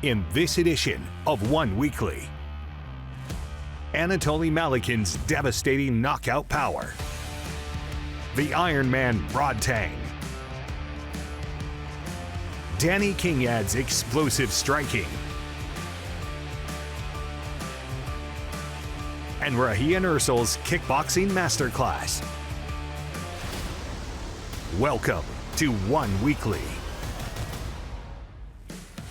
in this edition of One Weekly. Anatoly Malykhin's devastating knockout power. The Iron Man Rodtang. Danial Kingad's explosive striking. And Regian Eersel's kickboxing masterclass. Welcome to One Weekly.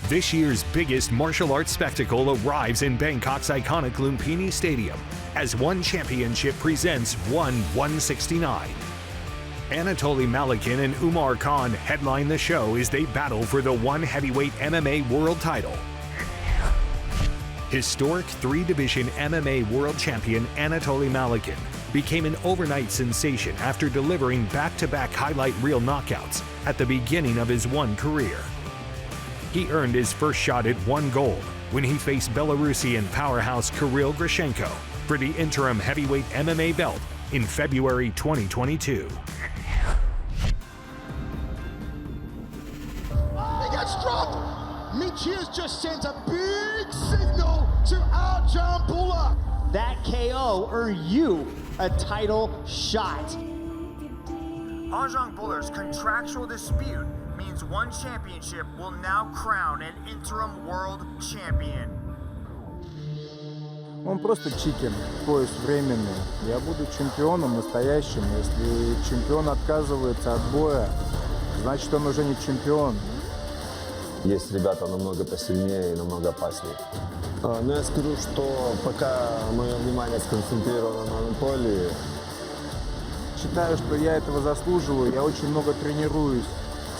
This year's biggest martial arts spectacle arrives in Bangkok's iconic Lumpini Stadium as One Championship presents One 169. Anatoly Malykhin and Umar Khan headline the show as they battle for the One Heavyweight MMA world title. Historic three-division MMA world champion Anatoly Malykhin became an overnight sensation after delivering back-to-back highlight reel knockouts at the beginning of his One career. He earned his first shot at One gold when he faced Belarusian powerhouse Kirill Grishenko for the interim heavyweight MMA belt in February 2022. He gets dropped! Michi has just sent a big signal to Rodtang Kingad. That KO earned you a title shot. Rodtang Kingad's contractual dispute means One Championship will now crown an interim world champion. Он просто чикен, пояс временный. Я буду чемпионом настоящим. Если чемпион отказывается от боя, значит он уже не чемпион. Есть ребята намного посильнее и намного опаснее. Но я скажу, что пока мое внимание сконцентрировано на Анатолии. Считаю, что я этого заслуживаю. Я очень много тренируюсь.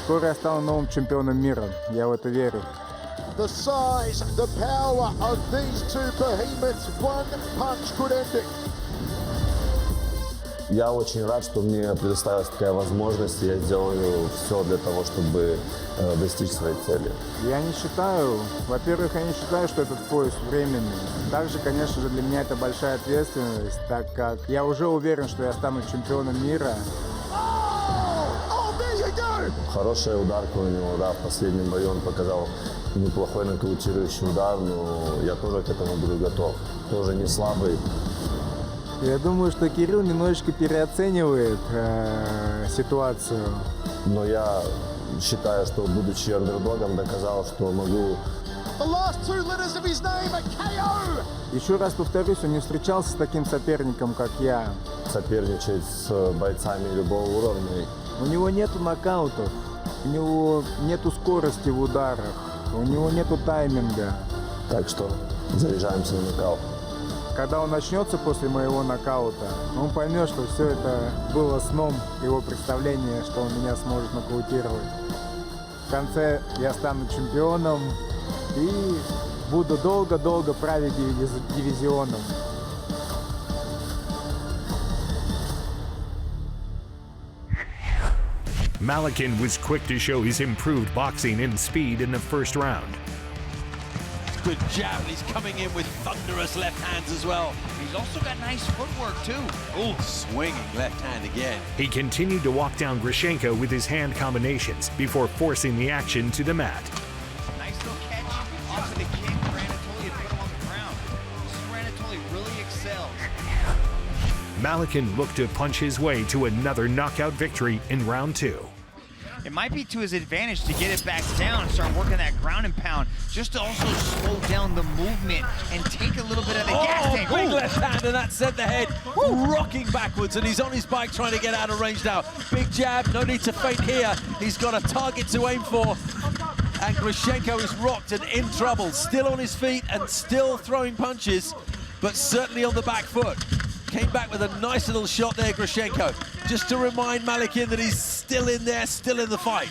Скоро я стану новым чемпионом мира. Я в это верю. The size, the power of these two behemoths, one punch could end it. Я очень рад, что мне предоставилась такая возможность, и я сделаю все для того, чтобы достичь своей цели. Я не считаю, во-первых, я не считаю, что этот пояс временный. Также, конечно же, для меня это большая ответственность, так как я уже уверен, что я стану чемпионом мира. Хорошая ударка у него, да, в последнем бою он показал неплохой нокаутирующий удар, но я тоже к этому буду готов. Тоже не слабый. Я думаю, что Кирилл немножечко переоценивает ситуацию. Но я считаю, что, будучи андердогом, доказал, что могу. Еще раз повторюсь, он не встречался с таким соперником, как я. Соперничать с бойцами любого уровня. У него нету нокаутов, у него нету скорости в ударах, у него нету тайминга. Так что заряжаемся на нокаут. Когда он начнется после моего нокаута, он поймет, что все это было сном, его представление, что он меня сможет нокаутировать. В конце я стану чемпионом и буду долго-долго править дивизионом. Malykhin was quick to show his improved boxing and speed in the first round. Good jab, and he's coming in with thunderous left hands as well. He's also got nice footwork too. Oh, swinging left hand again. He continued to walk down Grishenko with his hand combinations before forcing the action to the mat. Nice little catch off of the kick for Anatoly to put him on the ground. This is where Anatoly really excels. Malykhin looked to punch his way to another knockout victory in round two. It might be to his advantage to get it back down and start working that ground and pound, just to also slow down the movement and take a little bit of the gas tank. Big left hand, and that sent the head rocking backwards, and he's on his bike trying to get out of range now. Big jab, no need to feint here. He's got a target to aim for. And Grishenko is rocked and in trouble, still on his feet and still throwing punches, but certainly on the back foot. Came back with a nice little shot there, Grishenko, just to remind Malykhin that he's still in there, still in the fight.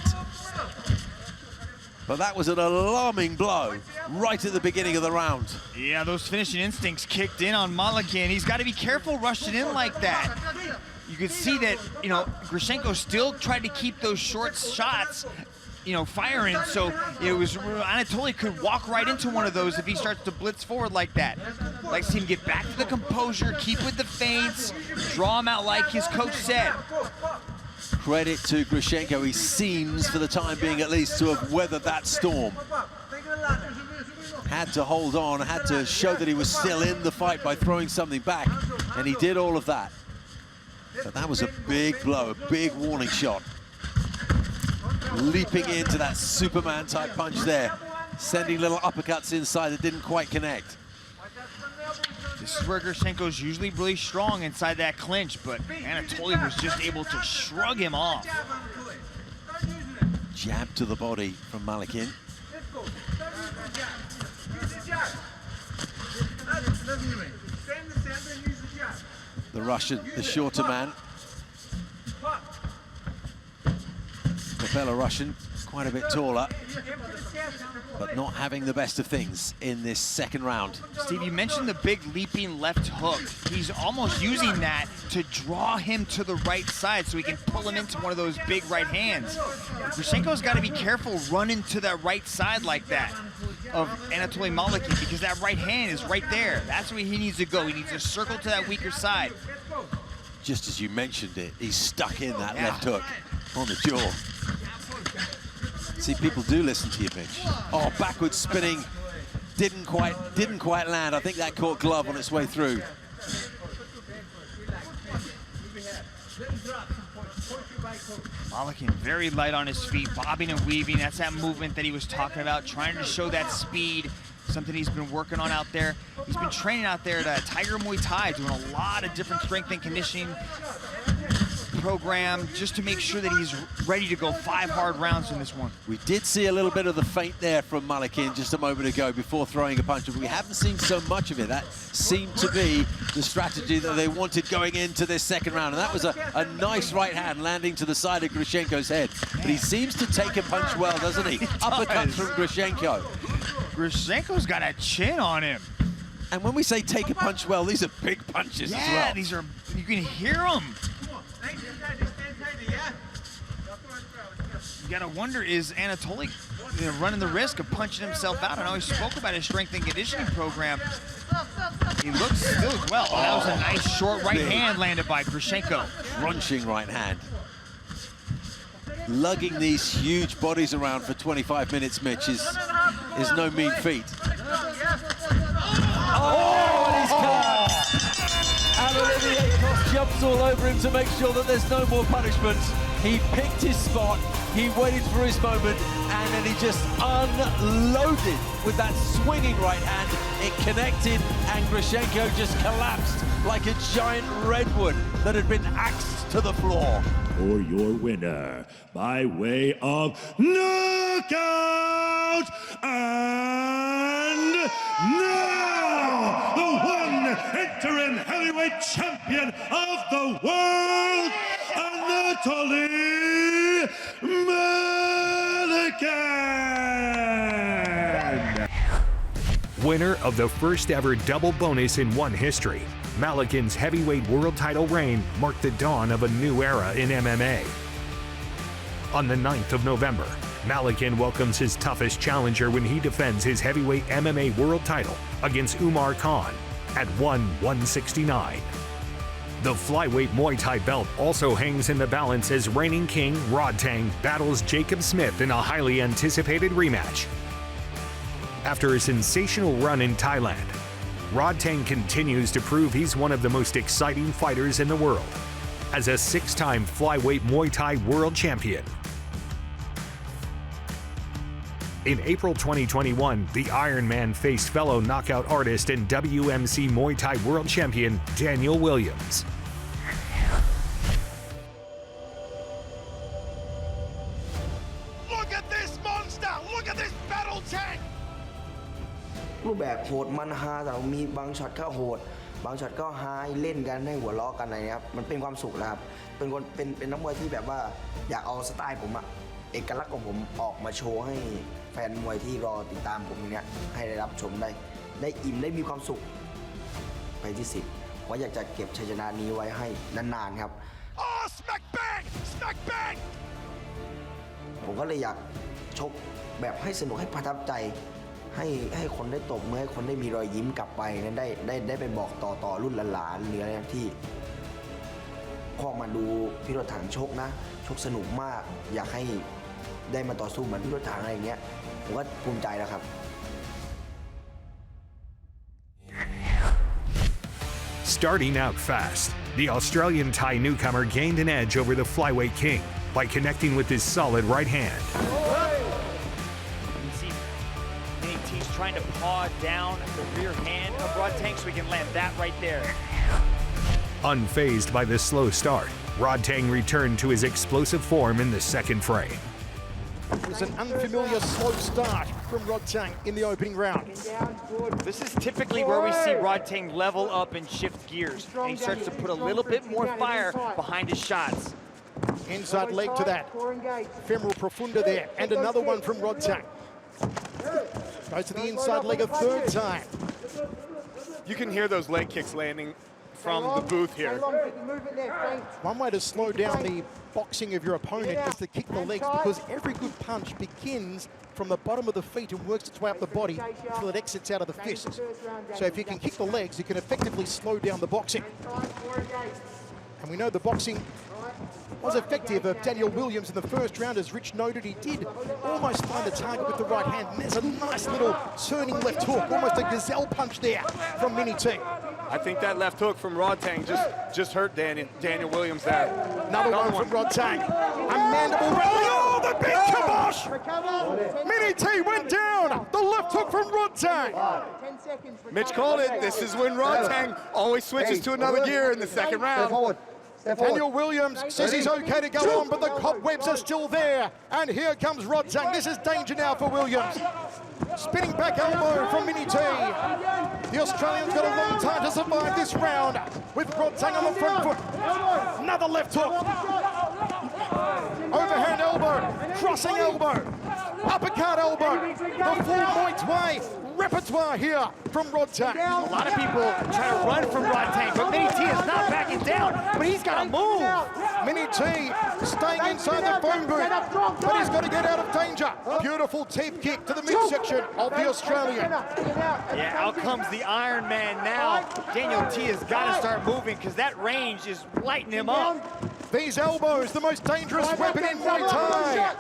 But that was an alarming blow right at the beginning of the round. Yeah, those finishing instincts kicked in on Malykhin. He's got to be careful rushing in like that. You could see that, Grishenko still tried to keep those short shots, firing. So it was Anatoly could walk right into one of those if he starts to blitz forward like that. Like to see him get back to the composure, keep with the feints, draw him out like his coach said. Credit to Grishenko. He seems, for the time being at least, to have weathered that storm. had to hold on, had to show that he was still in the fight by throwing something back, and he did all of that. But that was a big blow, a big warning shot. Leaping into that Superman-type punch there, sending little uppercuts inside that didn't quite connect. This is where Grishenko's usually really strong inside that clinch, but Anatoly was just able to shrug him off. Jab to the body from Malykhi. The Russian, the shorter man. The Belarusian, quite a bit taller, but not having the best of things in this second round. Steve, you mentioned the big leaping left hook. He's almost using that to draw him to the right side so he can pull him into one of those big right hands. Grishenko's got to be careful running to that right side like that of Anatoly Malykhi, because that right hand is right there. That's where he needs to go. He needs to circle to that weaker side. Just as you mentioned it, he's stuck in that left hook on the jaw. See, people do listen to you, Mitch. Oh, backwards spinning, didn't quite land. I think that caught glove on its way through. Malykhi very light on his feet, bobbing and weaving. That's that movement that he was talking about, trying to show that speed, something he's been working on out there. He's been training out there at Tiger Muay Thai, doing a lot of different strength and conditioning program just to make sure that he's ready to go 5 hard rounds in this one. We did see a little bit of the feint there from Malykhi just a moment ago before throwing a punch, but we haven't seen so much of it. That seemed to be the strategy that they wanted going into this second round, and that was a nice right hand landing to the side of Grishenko's head. But he seems to take a punch well, doesn't he? Uppercuts from Grishenko. Grishenko's got a chin on him. And when we say take a punch well, these are big punches as well. Yeah, these are, you can hear them. You gotta wonder, is Anatoly running the risk of punching himself out? I know he spoke about his strength and conditioning program. He looks well. Oh, that was a nice short right hand landed by Grishenko. Crunching right hand. Lugging these huge bodies around for 25 minutes, Mitch, is no mean feat. Oh, and he's caught. And Olivier Coste jumps all over him to make sure that there's no more punishment. He picked his spot, he waited for his moment, and then he just unloaded with that swinging right hand. It connected, and Grishenko just collapsed like a giant redwood that had been axed to the floor. For your winner, by way of knockout, and now the interim heavyweight champion of the world, Anatoly Malykhi. Winner of the first ever double bonus in one history, Malykhin's heavyweight world title reign marked the dawn of a new era in MMA. On the 9th of November, Malykhi welcomes his toughest challenger when he defends his heavyweight MMA world title against Umar Khan at 169. The flyweight Muay Thai belt also hangs in the balance as reigning king Rodtang battles Jacob Smith in a highly anticipated rematch. After a sensational run in Thailand, Rodtang continues to prove he's one of the most exciting fighters in the world as a 6-time flyweight Muay Thai world champion. In April 2021, the Iron Man faced fellow knockout artist and WMC Muay Thai world champion Danial Williams. Look at this monster! Look at this battle tank! รูปแบบโหดมันฮาแต่มีบางช็อตก็โหดบางช็อตก็ฮาเล่นกันให้หัวล้อกันอะไรครับมันเป็นความสุขนะครับเป็นนักมวยที่แบบว่าอยากเอาสไตล์ผมอะเอกลักษณ์ของผมออกมาโชว์ให้แฟนมวยที่รอติดตามผมอย่างเนี้ยให้ได้รับชมได้อิ่มได้มีความสุขไปที่10ว่าอยากจะเก็บชัยชนะนี้ไว้ให้นานๆครับ Oh, smack bang! Smack bang! ผมก็เลยอยากชกแบบให้สนุกให้ประทับใจให้คนได้ตบมือให้คนได้มีรอยยิ้มกลับไปนั้นได้ไปบอกต่อรุ่นหลานๆหรืออะไรที่พ่อมาดูพี่รถถังชกนะชกสนุกมากอยากให้ได้มาต่อสู้เหมือนพี่รถถังอะไรอย่างเงี้ยผมก็ภูมิใจแล้วครับ Starting out fast, the Australian Thai newcomer gained an edge over the flyweight king by connecting with his solid right hand. You see Mini T's trying to paw down the rear hand of Rodtang so he can land that right there. Unfazed by the slow start, Rodtang returned to his explosive form in the second frame. It was an unfamiliar slow start from Rodtang in the opening round. This is typically where we see Rodtang level up and shift gears. And he starts to put a little bit more fire behind his shots. Inside leg to that. Femoral profunda there, and another one from Rodtang. Goes to the inside leg a third time. You can hear those leg kicks landing from the booth here. One way to slow down the boxing of your opponent is to kick the legs, because every good punch begins from the bottom of the feet and works its way up the body until it exits out of the fist. So if you can kick the legs, you can effectively slow down the boxing. And we know the boxing was effective of Danial Williams in the first round. As Rich noted, he did almost find the target with the right hand. And there's a nice little turning left hook, almost a gazelle punch there from Mini T. I think that left hook from Rodtang just hurt Danial Williams there. Another one from Rodtang. A mandible rally. Oh, the big kibosh! Mini T went down. The left hook from Rodtang. Mitch called it. This is when Rodtang always switches to another gear in the second round. Danial Williams says he's okay to go on, but the cobwebs are still there. And here comes Rodtang. This is danger now for Williams. Spinning back elbow from Mini T. The Australian's got a long time to survive this round with Rodtang on the front foot. Another left hook. Overhand elbow, crossing elbow, uppercut elbow. The full Muay Thai repertoire here from Rodtang. A lot of people try to run from Rodtang, but Mini T is not backing down, but he's got to move. Mini T staying inside the phone booth, but he's got to get out of danger. Beautiful teep kick to the midsection of the Australian. Yeah, out comes the Iron Man now. Danial T has got to start moving, because that range is lighting him up. These elbows, the most dangerous weapon in Muay Thai.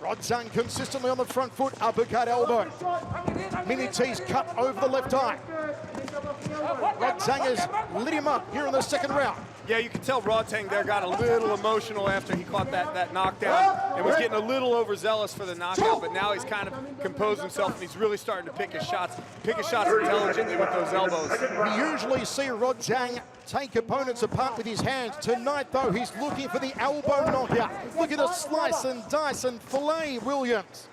Rodtang consistently on the front foot, uppercut elbow. Mini T's cut over the left eye. Rodtang has lit him up here in the second round. Yeah, you can tell Rodtang there got a little emotional after he caught that knockdown and was getting a little overzealous for the knockout, but now he's kind of composed himself and he's really starting to pick his shots intelligently with those elbows. We usually see Rodtang take opponents apart with his hands. Tonight, though, he's looking for the elbow knockout. Look at the slice and dice and fillet Williams.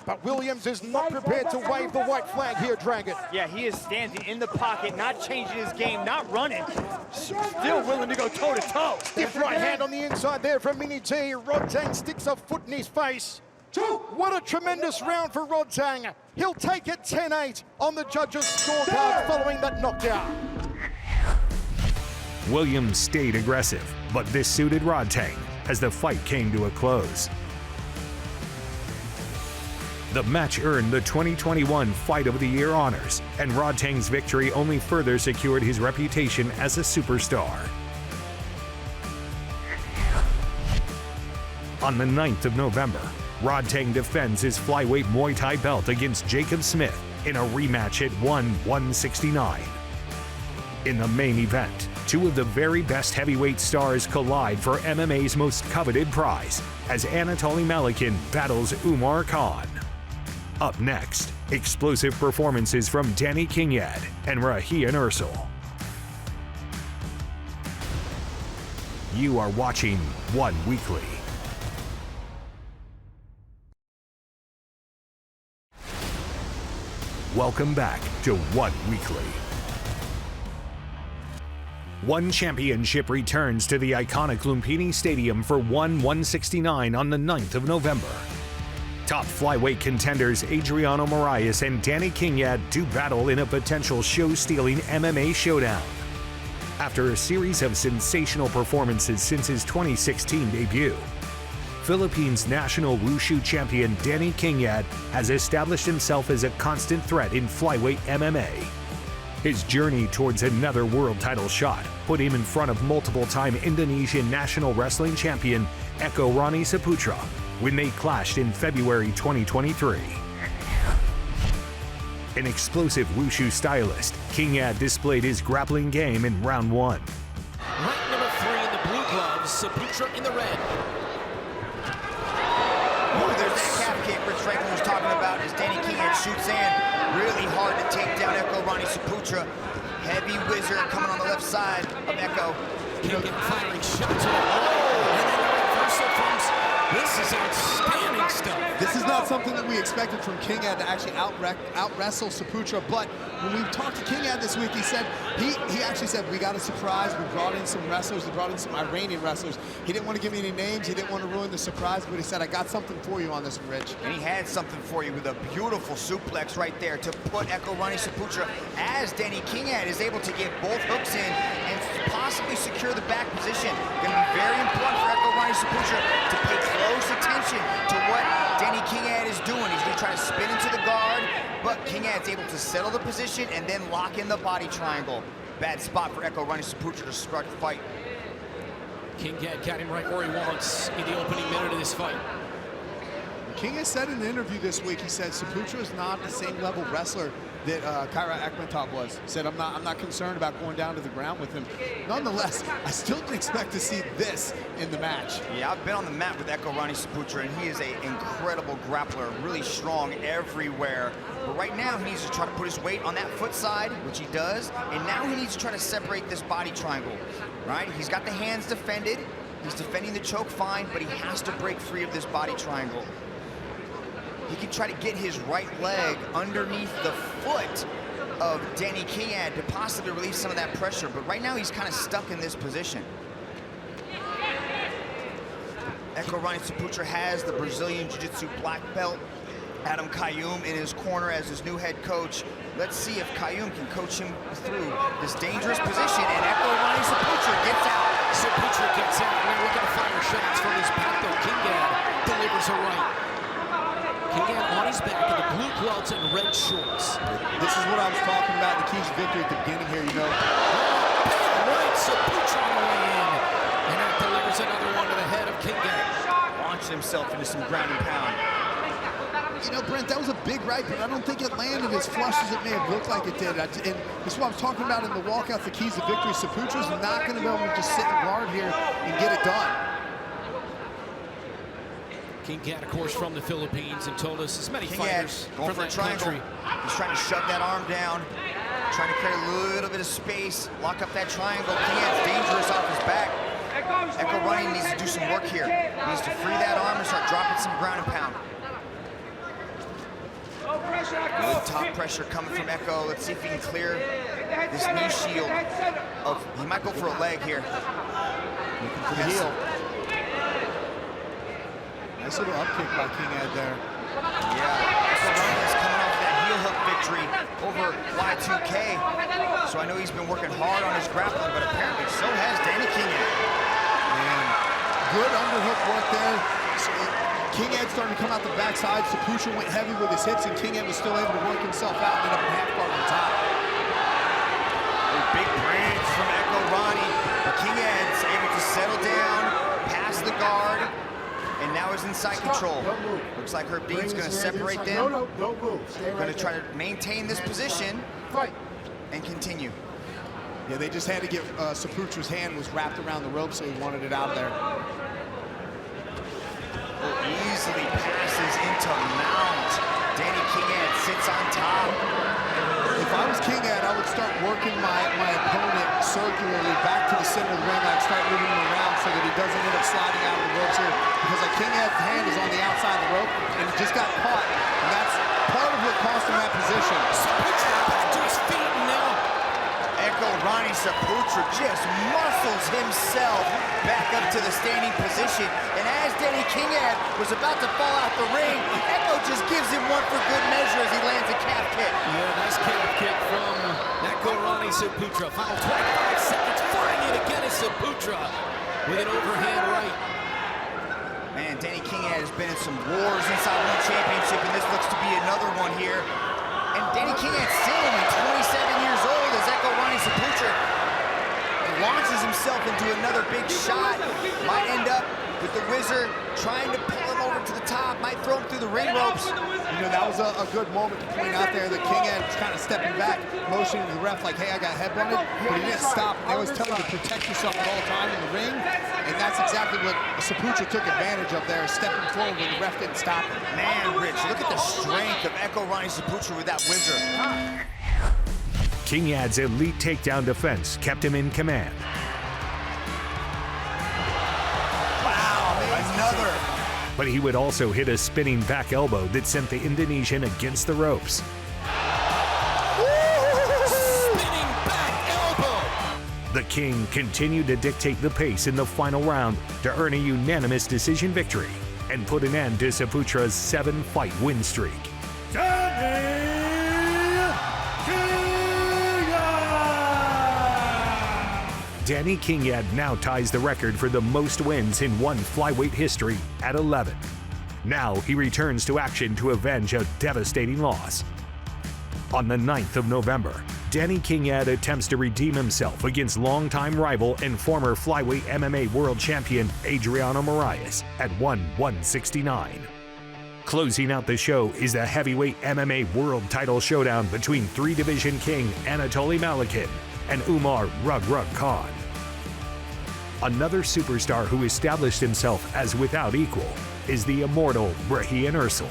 But Williams is not prepared to wave the white flag here, Dragon. Yeah, he is standing in the pocket, not changing his game, not running. Still willing to go toe-to-toe. Stiff right hand on the inside there from Mini T. Rodtang sticks a foot in his face. What a tremendous round for Rodtang. He'll take it 10-8 on the judges' scorecard following that knockdown. Williams stayed aggressive, but this suited Rodtang as the fight came to a close. The match earned the 2021 Fight of the Year honors, and Rodtang's victory only further secured his reputation as a superstar. On the 9th of November, Rodtang defends his flyweight Muay Thai belt against Jacob Smith in a rematch at 169. In the main event, two of the very best heavyweight stars collide for MMA's most coveted prize as Anatoly Malykhi battles Umar Khan. Up next, explosive performances from Danial Kingad and Regian Eersel. You are watching One Weekly. Welcome back to One Weekly. One Championship returns to the iconic Lumpini Stadium for 169 on the 9th of November. Top flyweight contenders Adriano Moraes and Danial Kingad do battle in a potential show-stealing MMA showdown. After a series of sensational performances since his 2016 debut, Philippines national wushu champion Danial Kingad has established himself as a constant threat in flyweight MMA. His journey towards another world title shot put him in front of multiple-time Indonesian national wrestling champion Eko Rani Saputra when they clashed in February 2023. An explosive wushu stylist, Kingad displayed his grappling game in round 1. Rank number 3 in the blue gloves, Saputra in the red. Oh, there's that calf kick Rich Franklin was talking about as Danny Kingad shoots in. Really hard to take down Echo Ronnie Saputra. Heavy wizard coming on the left side of Echo. Kingad firing shots. And then the reversal comes. This is outstanding stuff. This is not something that we expected from Kingad to actually out-wrestle Saputra, but when we talked to Kingad this week, he said, he actually said, we got a surprise, we brought in some wrestlers, we brought in some Iranian wrestlers. He didn't want to give me any names, he didn't want to ruin the surprise, but he said, I got something for you on this one, Rich. And he had something for you with a beautiful suplex right there to put Echo Ronnie Saputra as Danny Kingad is able to get both hooks in and possibly secure the back position. Going to be very important for Echo Ronnie Saputra to pay close attention to what Danny Kingad is doing. He's going to try to spin into the guard, but Kingad's able to settle the position and then lock in the body triangle. Bad spot for Echo Ronnie Saputra to start the fight. Kingad got him right where he wants in the opening minute of this fight. Kingad said in the interview this week, he said Saputra is not the same level wrestler that Kairat Akhmetov was. He said, I'm not concerned about going down to the ground with him. Nonetheless, I still didn't expect to see this in the match. Yeah, I've been on the mat with Echo Ronnie Saputra, and he is an incredible grappler, really strong everywhere. But right now, he needs to try to put his weight on that foot side, which he does, and now he needs to try to separate this body triangle, right? He's got the hands defended. He's defending the choke fine, but he has to break free of this body triangle. He can try to get his right leg underneath the foot of Danny Kingad to possibly relieve some of that pressure, but right now he's kind of stuck in this position. Echo Ronnie Saputra has the Brazilian Jiu-Jitsu black belt, Adam Kayum in his corner as his new head coach. Let's see if Kayum can coach him through this dangerous position, and Echo Ronnie Saputra gets out. Saputra gets out, and we're looking to fire shots from his back, though. Kingad delivers a right. Kingad on his back in the blue gloves and red shorts. This is what I was talking about, the keys to victory at the beginning here, you know. Right, Saputra on the way in. And that delivers another one to the head of Kingad. Launched himself into some ground and pound. You know, Brent, that was a big right, but I don't think it landed as flush as it may have looked like it did. And this is what I was talking about in the walkout, the keys to victory. Saputra's not going to be able to just sit and guard here and get it done. Kingad, of course, from the Philippines, and told us as many Kingad fighters going from for a that triangle. country. He's trying to shove that arm down, trying to create a little bit of space, lock up that triangle. Kingad's dangerous off his back. Echo Ronnie needs to do some work here. He needs to free that arm and start dropping some ground and pound. Good top pressure coming from Echo. Let's see if he can clear this knee shield. He might go for a leg here. Looking for the heel. Nice little up kick by Kingad there. Yeah, Echo Ronnie is coming off that heel hook victory over Y2K. So I know he's been working hard on his grappling, but apparently so has Danny Kingad. And good underhook work there. Kingad starting to come out the backside. Saputra went heavy with his hips, and Kingad was still able to work himself out and end up in half guard on top. A big bridge from Echo Ronnie. But Kingad's able to settle down, pass the guard, and now is inside control. Looks like Herb Dean's going to separate them. Going to try to maintain this position and continue. Yeah, they just had to get Saputra's hand was wrapped around the rope, so he wanted it out of there. Easily passes into mount. Danny Kingad sits on top. If I was Kingad, I would start working my opponent circularly back to the center of the ring. I'd start moving him around so that he doesn't end up sliding out of the ropes here. Because Kingad's hand is on the outside of the rope, and he just got caught. And that's part of what cost him that position. Saputra back to his feet now. Echo Ronnie Saputra just muscles himself back up to the standing position. And as Danny Kingad was about to fall out the ring, Echo just gives him one for good measure as he lands a calf kick. Yeah, nice calf kick from Echo Ronnie Saputra. Final 25 seconds, flying it again is Saputra with an overhand right. Man, Danny Kingad has been in some wars inside One Championship, and this looks to be another one here. And Danny Kingad still only 27 years old as Echo Ronnie Saputra launches himself into another big shot. Might end up with the whizzer, trying to pull him over to the top, might throw him through the ring ropes. You know, that was a good moment to point out there that Kingad was kind of stepping back, motioning to the ref like, hey, I got headbutted, but he didn't stop. They always tell him to protect yourself at all time in the ring, and that's exactly what Saputra took advantage of there, stepping forward when the ref didn't stop him. Man, Rich, look at the strength of Ronnie Saputra with that whizzer. Kingad's elite takedown defense kept him in command. Wow, another. But he would also hit a spinning back elbow that sent the Indonesian against the ropes. Spinning back elbow. The King continued to dictate the pace in the final round to earn a unanimous decision victory and put an end to Saputra's 7-fight win streak. Danny Kingad now ties the record for the most wins in one flyweight history at 11. Now he returns to action to avenge a devastating loss. On the 9th of November, Danny Kingad attempts to redeem himself against longtime rival and former flyweight MMA world champion Adriano Moraes at 169. Closing out the show is the heavyweight MMA world title showdown between three-division king Anatoly Malykhi and Umar Rug Khan. Another superstar who established himself as without equal is the immortal Regian Eersel.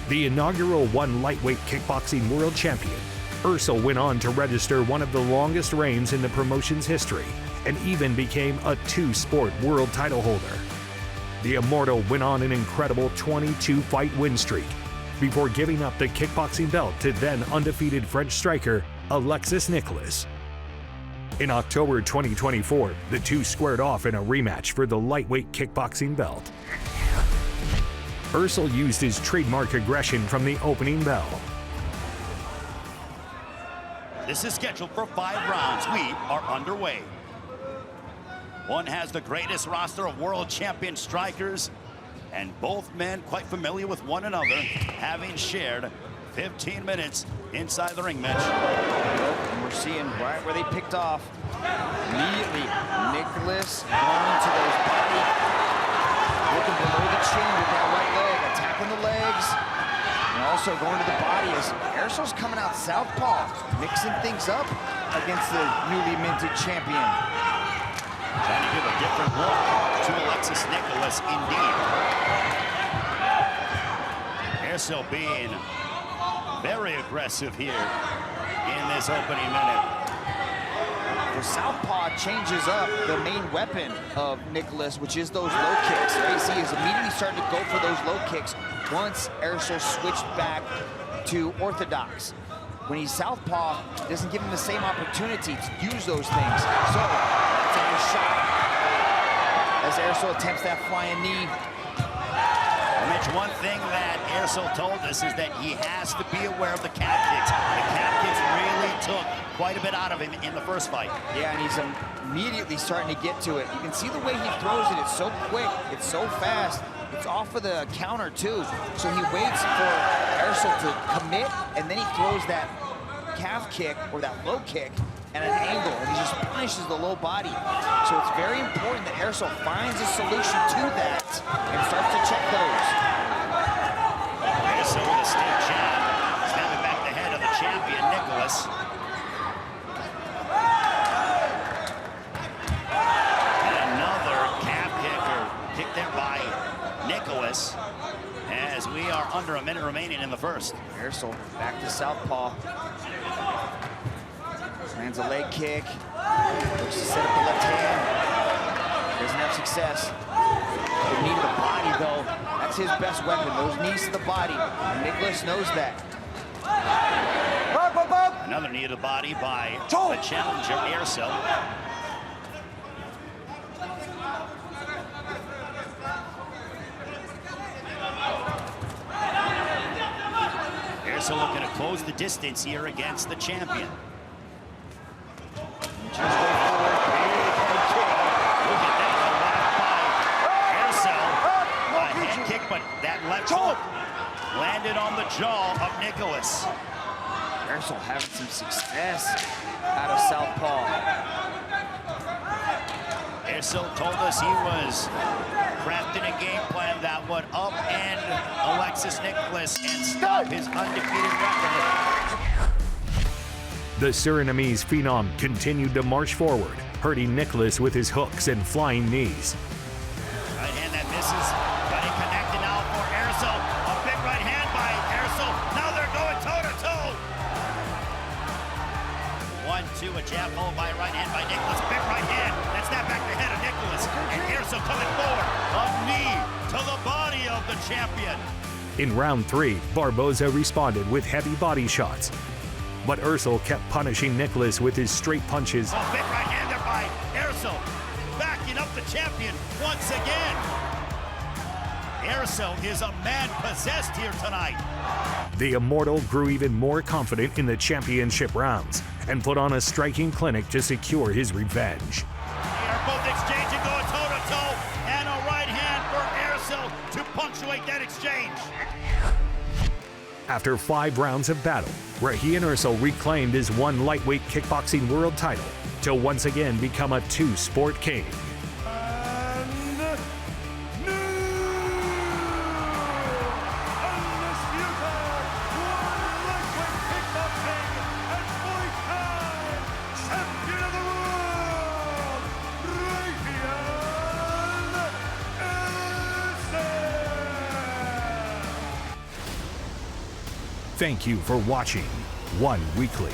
The inaugural one lightweight kickboxing world champion, Eersel went on to register one of the longest reigns in the promotion's history and even became a two-sport world title holder. The immortal went on an incredible 22-fight win streak before giving up the kickboxing belt to then undefeated French striker Alexis Nicholas. In October 2024, the two squared off in a rematch for the lightweight kickboxing belt. Eersel used his trademark aggression from the opening bell. This is scheduled for 5 rounds. We are underway. One has the greatest roster of world champion strikers, and both men quite familiar with one another, having shared 15 minutes inside the ring match. And we're seeing right where they picked off. Immediately, Nicholas going to those body, looking below the chin with that right leg, attacking the legs, and also going to the body as Eersel's coming out southpaw, mixing things up against the newly minted champion. Trying to give a different look to Alexis Nicholas, indeed. Eersel being very aggressive here in this opening minute. The southpaw changes up the main weapon of Nicholas, which is those low kicks. AC is immediately starting to go for those low kicks once Eersel switched back to orthodox. When he's southpaw, it doesn't give him the same opportunity to use those things. So, that's a nice shot as Eersel attempts that flying knee. Mitch, one thing that Eersel told us is that he has to be aware of the calf kicks. The calf kicks really took quite a bit out of him in the first fight. Yeah, and he's immediately starting to get to it. You can see the way he throws it. It's so quick. It's so fast. It's off of the counter, too. So he waits for Eersel to commit, and then he throws that calf kick or that low kick at an angle, and he just punishes the low body. So it's very important that Eersel finds a solution to that and starts to check those. Eersel with a stiff jab, snapping back the head of the champion, Nicholas. And another calf kick or kick there by Nicholas, as we are under a minute remaining in the first. Eersel back to southpaw. Lands a leg kick. Looks to set up the left hand. Doesn't have success. The knee to the body, though. That's his best weapon, those knees to the body. And Nicholas knows that. Another knee to the body by the challenger, Eersel. Eersel looking to close the distance here against the champion. Just go forward, big head kick. Look at that, the left by Eersel. A head kick, but that left hook landed on the jaw of Nicholas. Eersel having some success out of southpaw. Eersel told us he was crafting a game plan that would upend Alexis Nicholas and stop his undefeated record. The Surinamese phenom continued to march forward, hurting Nicholas with his hooks and flying knees. Right hand that misses, got it connected now for Eersel. A big right hand by Eersel. Now they're going toe-to-toe. 1-2, a jab followed by a right hand by Nicholas. Big right hand, that snap back the head of Nicholas. And Eersel coming forward. A knee to the body of the champion. In round 3, Barboza responded with heavy body shots. But Eersel kept punishing Nicholas with his straight punches. A big right hand there by Eersel, backing up the champion once again. Eersel is a man possessed here tonight. The Immortal grew even more confident in the championship rounds and put on a striking clinic to secure his revenge. They are both exchanging, going toe-to-toe, and a right hand for Eersel to punctuate that exchange. After 5 rounds of battle, Regian Eersel reclaimed his 1 lightweight kickboxing world title to once again become a 2-sport king. Thank you for watching One Weekly.